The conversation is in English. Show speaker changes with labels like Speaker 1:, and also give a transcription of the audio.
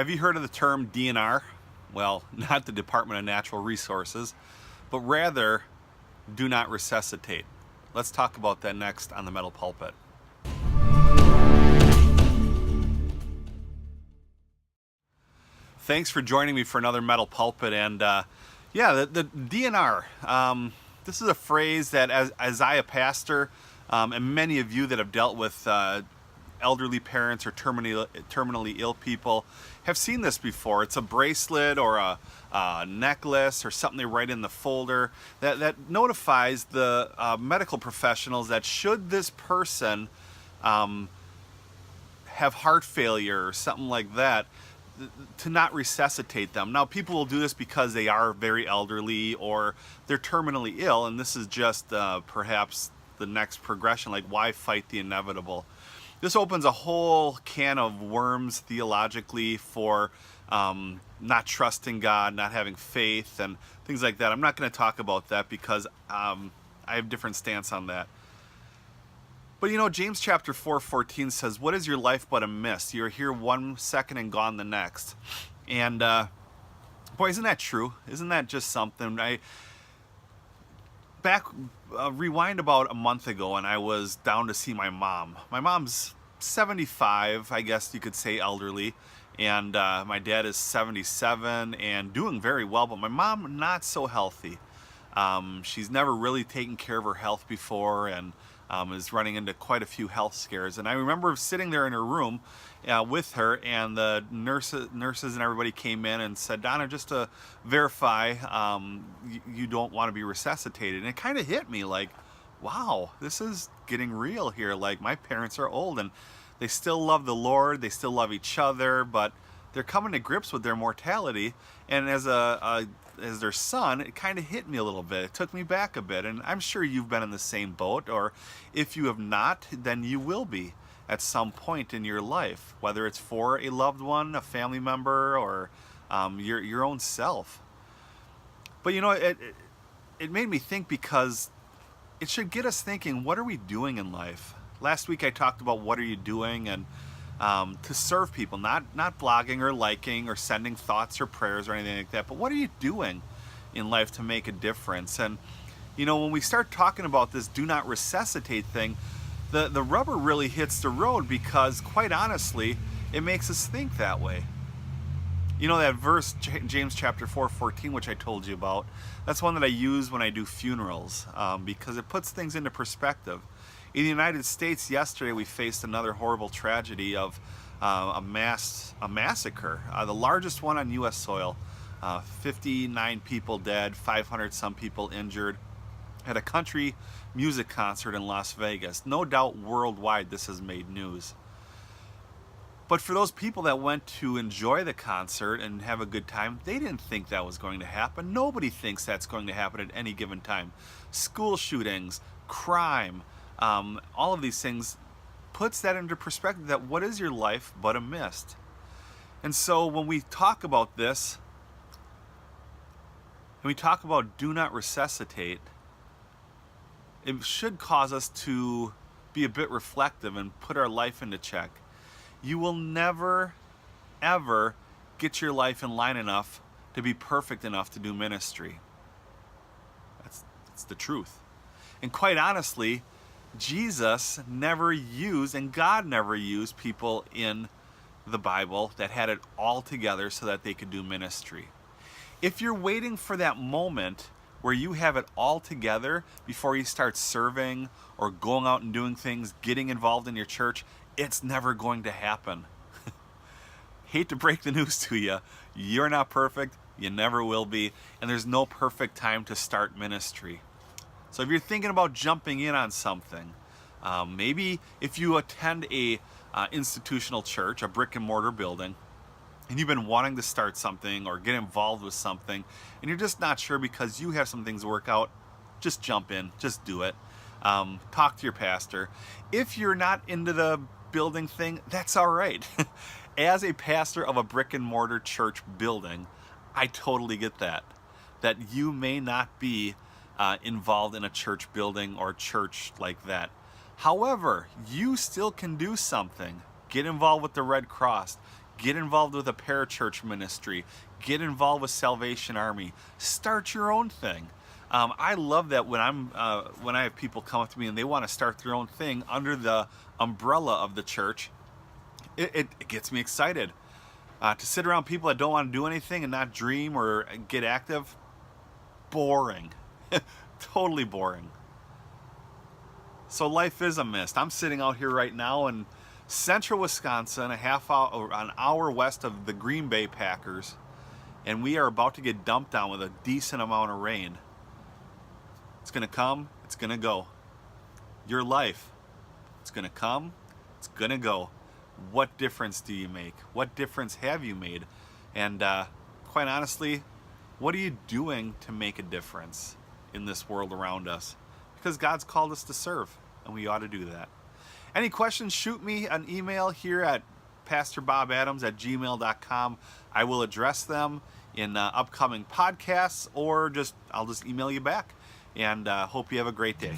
Speaker 1: Have you heard of the term DNR? Well, not the Department of Natural Resources, but rather do not resuscitate. Let's talk about that next on the Metal Pulpit. Thanks for joining me for another Metal Pulpit. And the DNR. This is a phrase that as I, a pastor, and many of you that have dealt with elderly parents or terminally ill people have seen this before. It's a bracelet or a necklace or something they write in the folder that notifies the medical professionals that should this person have heart failure or something like that, to not resuscitate them. Now, people will do this because they are very elderly or they're terminally ill, and this is just perhaps the next progression. Like, why fight the inevitable? This opens a whole can of worms theologically for not trusting God, not having faith, and things like that. I'm not going to talk about that because I have a different stance on that. But you know, James chapter 4:14 says, "What is your life but a mist? You're here 1 second and gone the next." And boy, isn't that true? Isn't that just something? Rewind about a month ago, and I was down to see my mom. My mom's 75, I guess you could say elderly, and my dad is 77 and doing very well, but my mom not so healthy. She's never really taken care of her health before, and is running into quite a few health scares. And I remember sitting there in her room with her, and the nurses and everybody came in and said, "Donna, just to verify, you don't want to be resuscitated." And it kind of hit me like, wow, this is getting real here. Like, my parents are old and they still love the Lord, they still love each other, but they're coming to grips with their mortality. And as their son, it kind of hit me a little bit. It took me back a bit, and I'm sure you've been in the same boat, or if you have not, then you will be at some point in your life, whether it's for a loved one, a family member, or your own self. But you know, it made me think, because it should get us thinking, what are we doing in life? Last week I talked about what are you doing, and to serve people, not blogging or liking or sending thoughts or prayers or anything like that, but what are you doing in life to make a difference? And you know, when we start talking about this do not resuscitate thing, the rubber really hits the road, because quite honestly, it makes us think that way. You know, that verse, James chapter 4:14, which I told you about, that's one that I use when I do funerals, because it puts things into perspective. In the United States, yesterday we faced another horrible tragedy of a massacre, the largest one on U.S. soil. 59 people dead, 500 some people injured, at a country music concert in Las Vegas. No doubt worldwide this has made news. But for those people that went to enjoy the concert and have a good time, they didn't think that was going to happen. Nobody thinks that's going to happen at any given time. School shootings, crime, all of these things puts that into perspective, that what is your life but a mist? And so when we talk about this, and we talk about do not resuscitate, it should cause us to be a bit reflective and put our life into check. You will never, ever get your life in line enough to be perfect enough to do ministry. That's the truth. And quite honestly, Jesus never used, and God never used, people in the Bible that had it all together so that they could do ministry. If you're waiting for that moment where you have it all together before you start serving or going out and doing things, getting involved in your church, it's never going to happen. Hate to break the news to you. You're not perfect. You never will be. And there's no perfect time to start ministry. So if you're thinking about jumping in on something, maybe if you attend a institutional church, a brick and mortar building, and you've been wanting to start something or get involved with something, and you're just not sure because you have some things to work out, just jump in, just do it. Talk to your pastor. If you're not into the building thing, that's all right. As a pastor of a brick and mortar church building, I totally get that you may not be involved in a church building or church like that. However, you still can do something. Get involved with the Red Cross. Get involved with a parachurch ministry. Get involved with Salvation Army. Start your own thing. I love that when I have people come up to me and they want to start their own thing under the umbrella of the church. It gets me excited. To sit around people that don't want to do anything and not dream or get active, boring. Totally boring. So life is a mist. I'm sitting out here right now in central Wisconsin, an hour west of the Green Bay Packers, and we are about to get dumped on with a decent amount of rain. It's going to come, it's going to go. Your life, it's going to come, it's going to go. What difference do you make? What difference have you made? And quite honestly, what are you doing to make a difference in this world around us? Because God's called us to serve, and we ought to do that. Any questions, shoot me an email here at pastorbobadams@gmail.com. I will address them in upcoming podcasts, or I'll just email you back. And hope you have a great day.